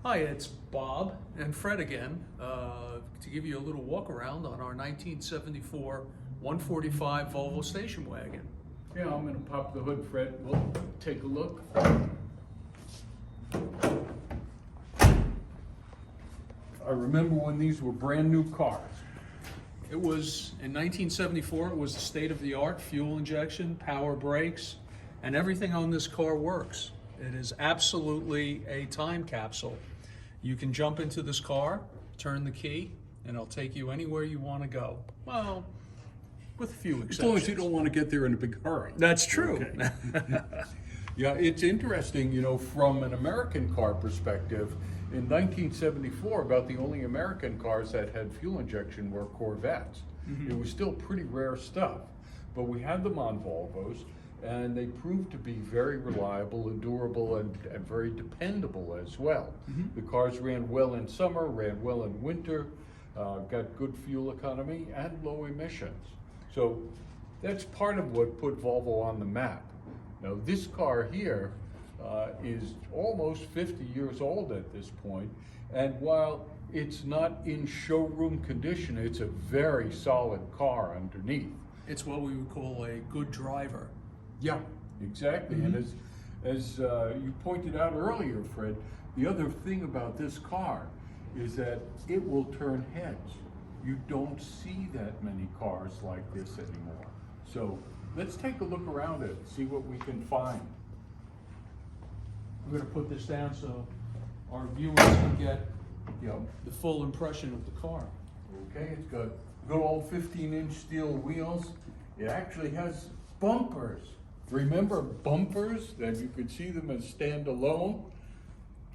Hi, it's Bob and Fred again to give you a little walk around on our 1974 145 Volvo station wagon. Yeah, I'm gonna pop the hood, Fred. We'll take a look. I remember when these were brand new cars. It was, in 1974, it was the state-of-the-art fuel injection, power brakes, and everything on this car works. It is absolutely a time capsule. You can jump into this car, turn the key, and it'll take you anywhere you want to go. Well, with a few exceptions. As long as you don't want to get there in a big hurry. That's true. Okay. Yeah, it's interesting, you know, from an American car perspective, in 1974, about the only American cars that had fuel injection were Corvettes. Mm-hmm. It was still pretty rare stuff, but we had them on Volvos, and they proved to be very reliable and durable and very dependable as well. Mm-hmm. The cars ran well in summer, ran well in winter, got good fuel economy and low emissions. So that's part of what put Volvo on the map. Now this car here is almost 50 years old at this point, and while it's not in showroom condition, it's a very solid car underneath. It's what we would call a good driver. Yeah, exactly. Mm-hmm. And as you pointed out earlier, Fred, the other thing about this car is that it will turn heads. You don't see that many cars like this anymore. So let's take a look around it, see what we can find. I'm going to put this down so our viewers can get Yep. the full impression of the car. Okay, it's got good old 15-inch steel wheels. It actually has bumpers. Remember bumpers? That you could see them as standalone.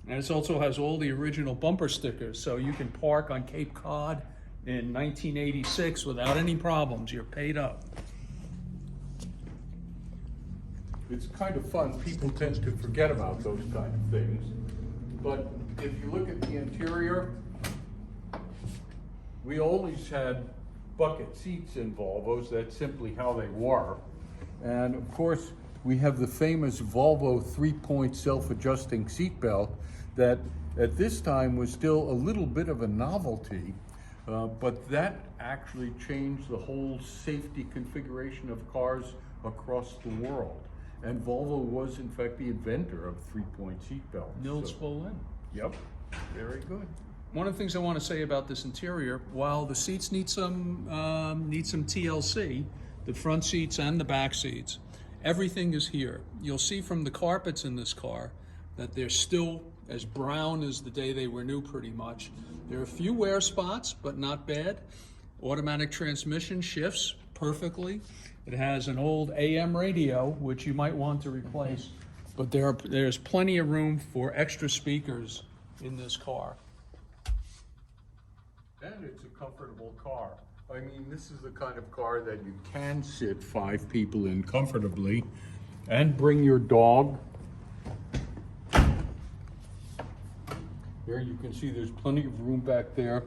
And it also has all the original bumper stickers, so you can park on Cape Cod in 1986 without any problems. You're paid up. It's kind of fun. People tend to forget about those kind of things. But if you look at the interior, we always had bucket seats in Volvos. That's simply how they were. And of course, we have the famous Volvo 3-point self-adjusting seat belt that at this time was still a little bit of a novelty, but that actually changed the whole safety configuration of cars across the world. And Volvo was in fact the inventor of 3-point seat belts. Nils Bohlin. Yep, very good. One of the things I want to say about this interior, while the seats need some TLC, the front seats and the back seats, everything is here. You'll see from the carpets in this car that they're still as brown as the day they were new pretty much. There are a few wear spots, but not bad. Automatic transmission shifts perfectly. It has an old AM radio, which you might want to replace, but there's plenty of room for extra speakers in this car. And it's a comfortable car. I mean, this is the kind of car that you can sit 5 people in comfortably and bring your dog. There you can see there's plenty of room back there.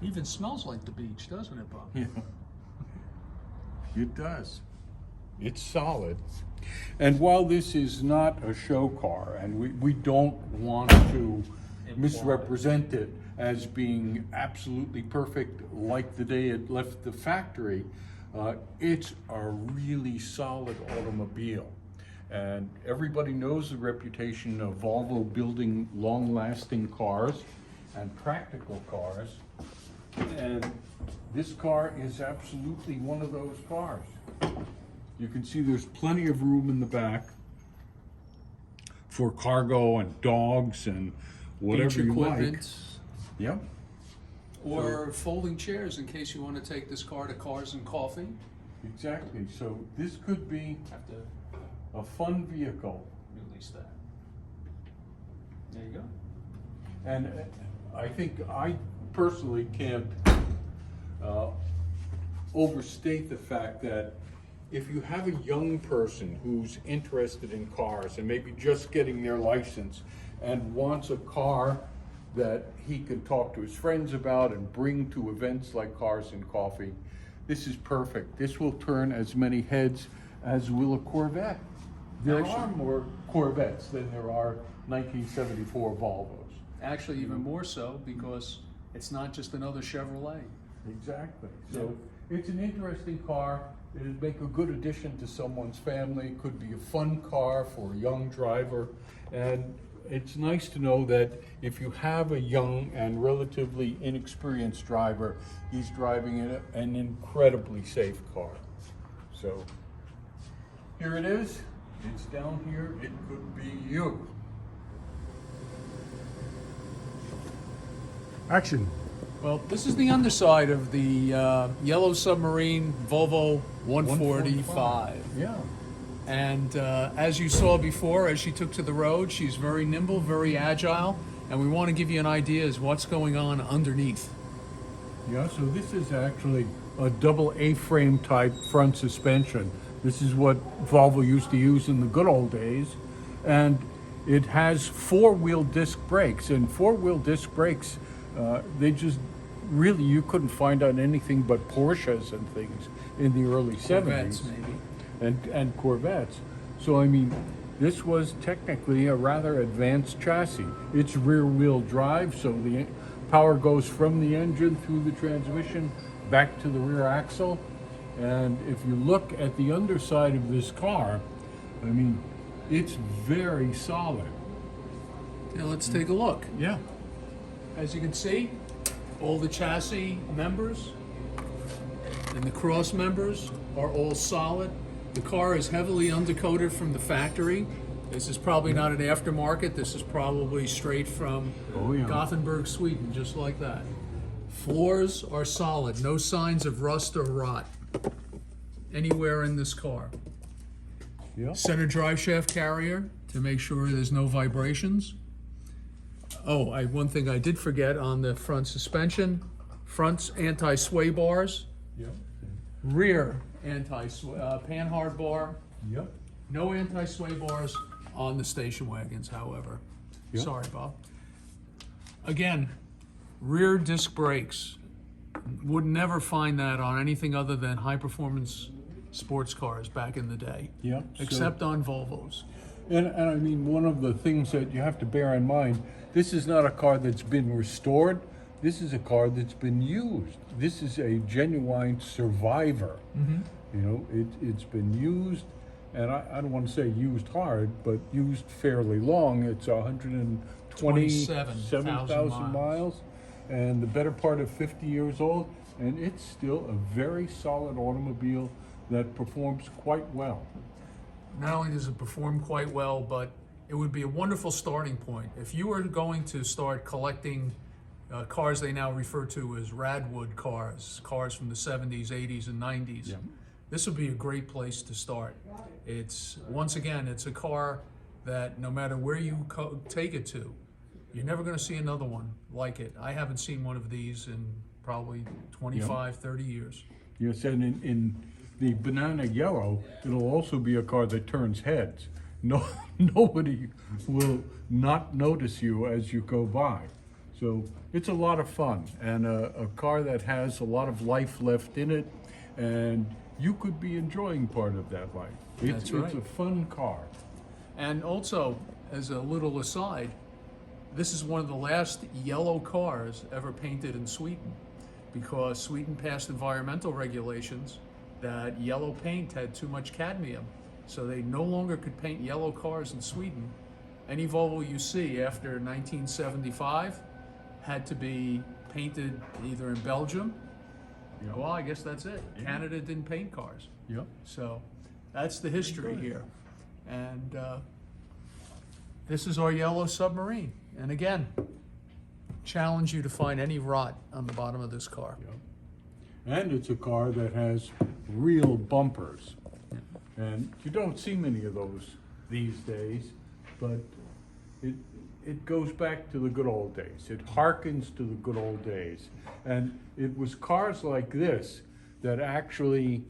It even smells like the beach, doesn't it, Bob? Yeah. It does. It's solid. And while this is not a show car, and we don't want to misrepresent it as being absolutely perfect like the day it left the factory, it's a really solid automobile. And everybody knows the reputation of Volvo building long-lasting cars and practical cars. And this car is absolutely one of those cars. You can see there's plenty of room in the back for cargo and dogs and whatever Beach you equipment. like. Yep. Or folding chairs in case you want to take this car to Cars and Coffee. Exactly. So this could be Have to a fun vehicle. release that. There you go. And I think I personally can't overstate the fact that if you have a young person who's interested in cars and maybe just getting their license and wants a car that he can talk to his friends about and bring to events like Cars and Coffee, this is perfect. This will turn as many heads as will a Corvette. There Actually- are more Corvettes than there are 1974 Volvos. Actually, even more so because it's not just another Chevrolet. Exactly. So it's an interesting car. It'd make a good addition to someone's family. Could be a fun car for a young driver. And it's nice to know that if you have a young and relatively inexperienced driver, he's driving an incredibly safe car. So here it is. It's down here. It could be you. Action. Well, this is the underside of the yellow submarine Volvo 145. Yeah. And as you saw before, as she took to the road, she's very nimble, very agile, and we want to give you an idea as what's going on underneath. Yeah, so this is actually a double A-frame type front suspension. This is what Volvo used to use in the good old days. And it has four-wheel disc brakes, and four-wheel disc brakes, they just really, you couldn't find on anything but Porsches and things in the early 70s. Corvettes, maybe. And Corvettes. So, I mean, this was technically a rather advanced chassis. It's rear-wheel drive, so the power goes from the engine through the transmission back to the rear axle. And if you look at the underside of this car, I mean, it's very solid. Now let's take a look. Yeah. As you can see, all the chassis members and the cross members are all solid. The car is heavily undercoated from the factory. This is probably not an aftermarket. This is probably straight from Gothenburg, Sweden, just like that. Floors are solid. No signs of rust or rot anywhere in this car. Yeah. Center drive shaft carrier to make sure there's no vibrations. Oh, one thing I did forget on the front suspension, front anti-sway bars, Yeah. rear anti-sway, panhard bar, Yep. no anti-sway bars on the station wagons, however. Yeah. Sorry, Bob. Again, rear disc brakes. Would never find that on anything other than high-performance sports cars back in the day, Yeah. except on Volvos. And I mean, one of the things that you have to bear in mind, this is not a car that's been restored. This is a car that's been used. This is a genuine survivor. You know, it's been used, and I don't want to say used hard, but used fairly long. It's 127,000 miles, and the better part of 50 years old, and it's still a very solid automobile that performs quite well. Not only does it perform quite well, but it would be a wonderful starting point. If you were going to start collecting cars they now refer to as Radwood cars, cars from the 70s, 80s, and 90s, Yeah. this would be a great place to start. It's, once again, it's a car that no matter where you take it to, you're never going to see another one like it. I haven't seen one of these in probably 25, 30 years. Yes, and in the banana yellow, it'll also be a car that turns heads. No, nobody will not notice you as you go by. So it's a lot of fun, and a car that has a lot of life left in it, and you could be enjoying part of that life. That's right. It's a fun car. And also, as a little aside, this is one of the last yellow cars ever painted in Sweden, because Sweden passed environmental regulations that yellow paint had too much cadmium. So they no longer could paint yellow cars in Sweden. Any Volvo you see after 1975 had to be painted either in Belgium. Yeah. Well, I guess that's it. Canada didn't paint cars. Yep. So that's the history here. And this is our yellow submarine. And again, challenge you to find any rot on the bottom of this car. And it's a car that has real bumpers. And you don't see many of those these days, but it goes back to the good old days. It harkens to the good old days. And it was cars like this that actually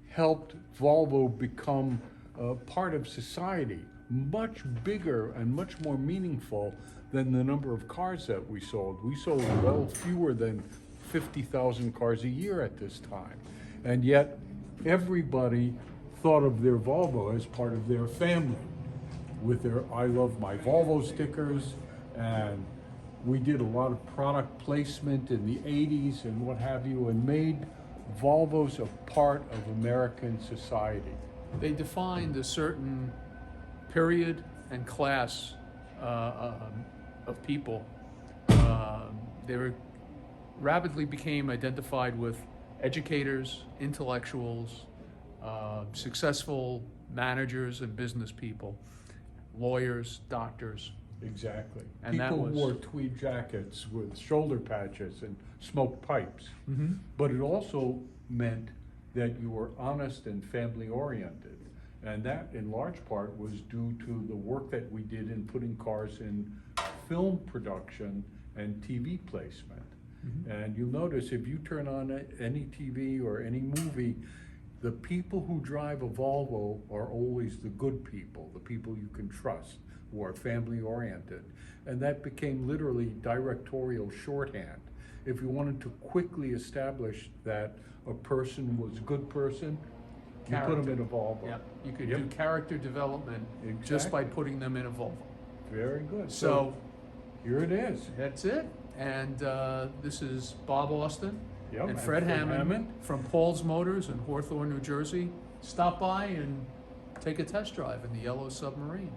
helped Volvo become a part of society, much bigger and much more meaningful than the number of cars that we sold. We sold well fewer than 50,000 cars a year at this time. And yet everybody thought of their Volvo as part of their family with their I Love My Volvo stickers, and we did a lot of product placement in the 80s and what have you, and made Volvos a part of American society. They defined a certain period and class of people. They rapidly became identified with educators, intellectuals, successful managers and business people, lawyers, doctors. Exactly. And that People was- wore tweed jackets with shoulder patches and smoked pipes. Mm-hmm. But it also meant that you were honest and family oriented. And that, in large part, was due to the work that we did in putting cars in film production and TV placement. Mm-hmm. And you'll notice if you turn on any TV or any movie, the people who drive a Volvo are always the good people, the people you can trust, who are family oriented. And that became literally directorial shorthand. If you wanted to quickly establish that a person was a good person, you put them in a Volvo. Yeah, you could Yep. do character development just by Exactly. putting them in a Volvo. Very good. So Here it is. that's it. And this is Bob Austin Yep, and and Fred Fred Hammond Hammond. from Paul's Motors in Hawthorne, New Jersey. Stop by and take a test drive in the Yellow Submarine.